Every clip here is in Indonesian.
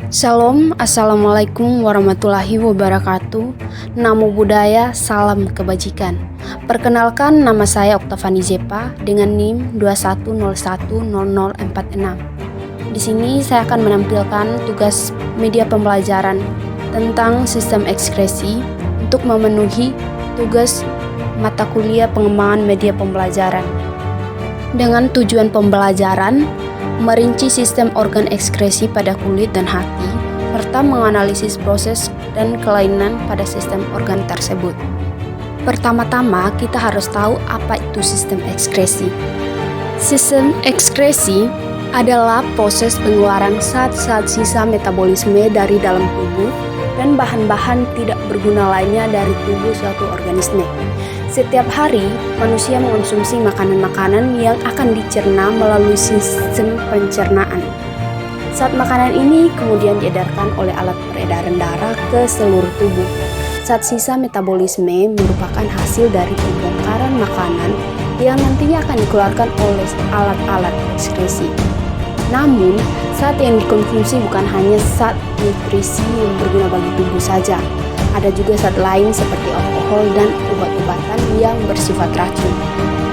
Shalom, Assalamualaikum warahmatullahi wabarakatuh. Namo Buddhaya, salam kebajikan. Perkenalkan, nama saya Oktavani Zepa dengan NIM 21010046. Di sini saya akan menampilkan tugas media pembelajaran tentang sistem ekskresi untuk memenuhi tugas mata kuliah pengembangan media pembelajaran. Dengan tujuan pembelajaran merinci sistem organ ekskresi pada kulit dan hati, serta menganalisis proses dan kelainan pada sistem organ tersebut. Pertama-tama, kita harus tahu apa itu sistem ekskresi. Sistem ekskresi adalah proses pengeluaran zat-zat sisa metabolisme dari dalam tubuh dan bahan-bahan tidak berguna lainnya dari tubuh suatu organisme. Setiap hari, manusia mengonsumsi makanan-makanan yang akan dicerna melalui sistem pencernaan. Zat makanan ini kemudian diedarkan oleh alat peredaran darah ke seluruh tubuh. Zat sisa metabolisme merupakan hasil dari pembongkaran makanan yang nantinya akan dikeluarkan oleh alat-alat ekskresi. Namun, zat yang dikonsumsi bukan hanya zat nutrisi yang berguna bagi tubuh saja. Ada juga zat lain seperti alkohol dan obat-obatan yang bersifat racun.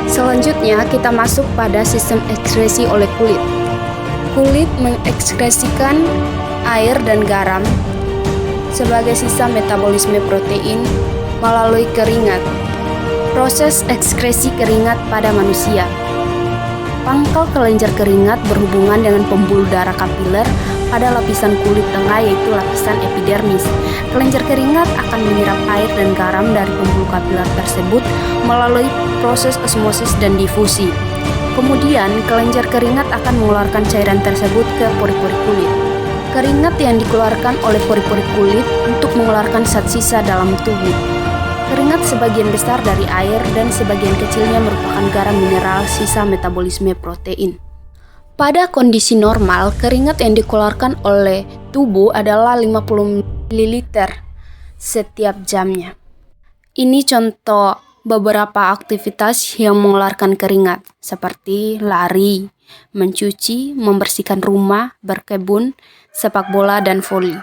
Selanjutnya, kita masuk pada sistem ekskresi oleh kulit. Kulit mengekskresikan air dan garam sebagai sisa metabolisme protein melalui keringat. Proses ekskresi keringat pada manusia. Pangkal kelenjar keringat berhubungan dengan pembuluh darah kapiler pada lapisan kulit tengah, yaitu lapisan epidermis. Kelenjar keringat akan menyerap air dan garam dari pembuluh kapiler tersebut melalui proses osmosis dan difusi. Kemudian, kelenjar keringat akan mengeluarkan cairan tersebut ke pori-pori kulit. Keringat yang dikeluarkan oleh pori-pori kulit untuk mengeluarkan zat sisa dalam tubuh. Keringat sebagian besar dari air dan sebagian kecilnya merupakan garam mineral sisa metabolisme protein. Pada kondisi normal, keringat yang dikeluarkan oleh tubuh adalah 50 ml setiap jamnya. Ini contoh beberapa aktivitas yang mengeluarkan keringat, seperti lari, mencuci, membersihkan rumah, berkebun, sepak bola, dan voli.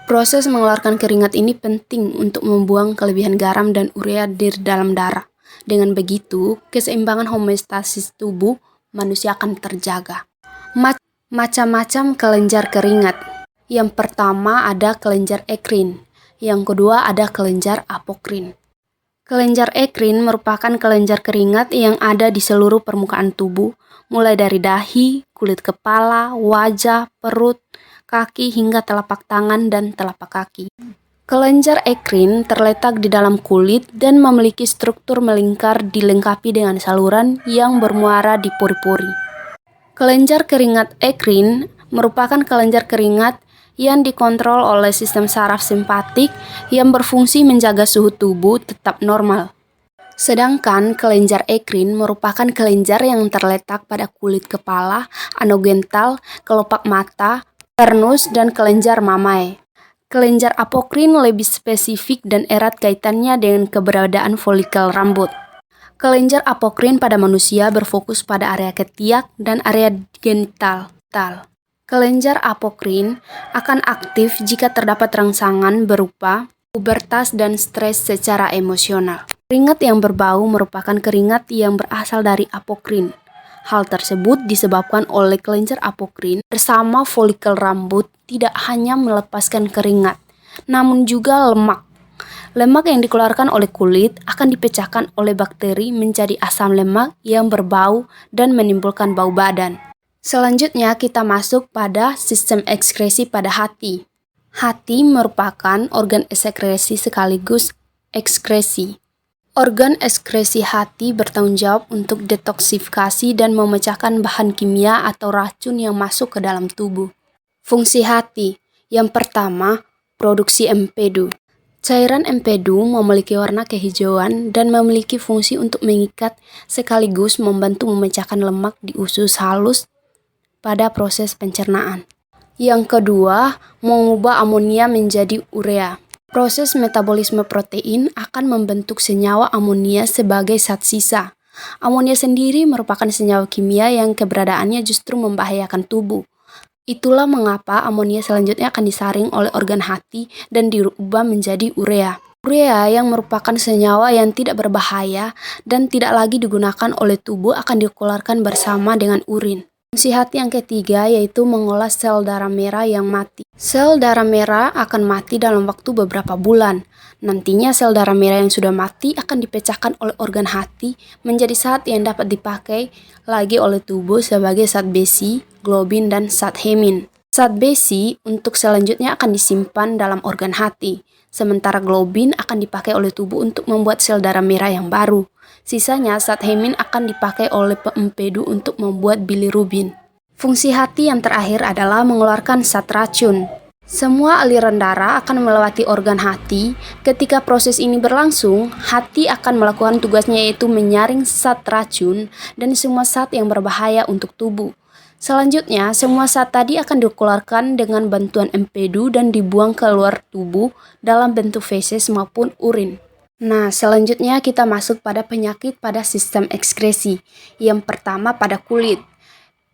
Proses mengeluarkan keringat ini penting untuk membuang kelebihan garam dan urea di dalam darah. Dengan begitu, keseimbangan homeostasis tubuh manusia akan terjaga. Macam-macam kelenjar keringat. Yang pertama ada kelenjar ekrin. Yang kedua ada kelenjar apokrin. Kelenjar ekrin merupakan kelenjar keringat yang ada di seluruh permukaan tubuh, mulai dari dahi, kulit kepala, wajah, perut, kaki hingga telapak tangan dan telapak kaki. Kelenjar ekrin terletak di dalam kulit dan memiliki struktur melingkar dilengkapi dengan saluran yang bermuara di pori-pori. Kelenjar keringat ekrin merupakan kelenjar keringat yang dikontrol oleh sistem saraf simpatik yang berfungsi menjaga suhu tubuh tetap normal. Sedangkan kelenjar ekrin merupakan kelenjar yang terletak pada kulit kepala, anogental, kelopak mata, sternus, dan kelenjar mamae. Kelenjar apokrin lebih spesifik dan erat kaitannya dengan keberadaan folikel rambut. Kelenjar apokrin pada manusia berfokus pada area ketiak dan area genital. Kelenjar apokrin akan aktif jika terdapat rangsangan berupa pubertas dan stres secara emosional. Keringat yang berbau merupakan keringat yang berasal dari apokrin. Hal tersebut disebabkan oleh kelenjar apokrin bersama folikel rambut tidak hanya melepaskan keringat, namun juga lemak. Lemak yang dikeluarkan oleh kulit akan dipecahkan oleh bakteri menjadi asam lemak yang berbau dan menimbulkan bau badan. Selanjutnya kita masuk pada sistem ekskresi pada hati. Hati merupakan organ ekskresi sekaligus ekskresi. Organ ekskresi hati bertanggung jawab untuk detoksifikasi dan memecahkan bahan kimia atau racun yang masuk ke dalam tubuh. Fungsi hati. Yang pertama, produksi empedu. Cairan empedu memiliki warna kehijauan dan memiliki fungsi untuk mengikat sekaligus membantu memecahkan lemak di usus halus pada proses pencernaan. Yang kedua, mengubah amonia menjadi urea. Proses metabolisme protein akan membentuk senyawa amonia sebagai zat sisa. Amonia sendiri merupakan senyawa kimia yang keberadaannya justru membahayakan tubuh. Itulah mengapa amonia selanjutnya akan disaring oleh organ hati dan diubah menjadi urea. Urea yang merupakan senyawa yang tidak berbahaya dan tidak lagi digunakan oleh tubuh akan dikeluarkan bersama dengan urin. Fungsi hati yang ketiga yaitu mengolah sel darah merah yang mati. Sel darah merah akan mati dalam waktu beberapa bulan. Nantinya sel darah merah yang sudah mati akan dipecahkan oleh organ hati menjadi zat yang dapat dipakai lagi oleh tubuh sebagai zat besi, globin, dan zat hemin. Zat besi untuk selanjutnya akan disimpan dalam organ hati, sementara globin akan dipakai oleh tubuh untuk membuat sel darah merah yang baru. Sisanya zat hemin akan dipakai oleh empedu untuk membuat bilirubin. Fungsi hati yang terakhir adalah mengeluarkan zat racun. Semua aliran darah akan melewati organ hati. Ketika proses ini berlangsung, hati akan melakukan tugasnya yaitu menyaring zat racun dan semua zat yang berbahaya untuk tubuh. Selanjutnya, semua zat tadi akan dikeluarkan dengan bantuan empedu dan dibuang keluar tubuh dalam bentuk feses maupun urin. Nah, selanjutnya kita masuk pada penyakit pada sistem ekskresi. Yang pertama pada kulit.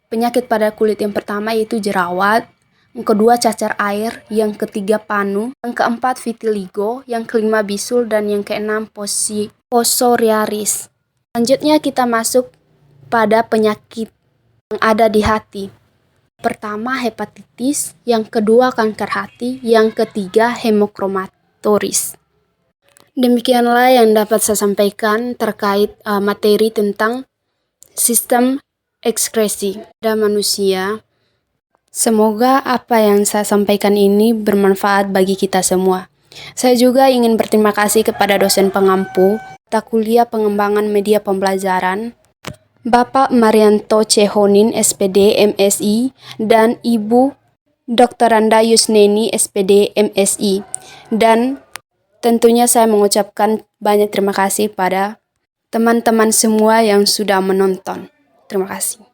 Penyakit pada kulit yang pertama yaitu jerawat, yang kedua cacar air, yang ketiga panu, yang keempat vitiligo, yang kelima bisul, dan yang keenam psoriasis. Selanjutnya kita masuk pada penyakit yang ada di hati. Pertama hepatitis, yang kedua kanker hati, yang ketiga hemochromatosis. Demikianlah yang dapat saya sampaikan terkait materi tentang sistem ekskresi pada manusia. Semoga apa yang saya sampaikan ini bermanfaat bagi kita semua. Saya juga ingin berterima kasih kepada dosen pengampu mata kuliah pengembangan media pembelajaran, Bapak Marianto Cehonin, SPD, MSI, dan Ibu Dr. Randa Yusneni, SPD, MSI. Dan tentunya saya mengucapkan banyak terima kasih pada teman-teman semua yang sudah menonton. Terima kasih.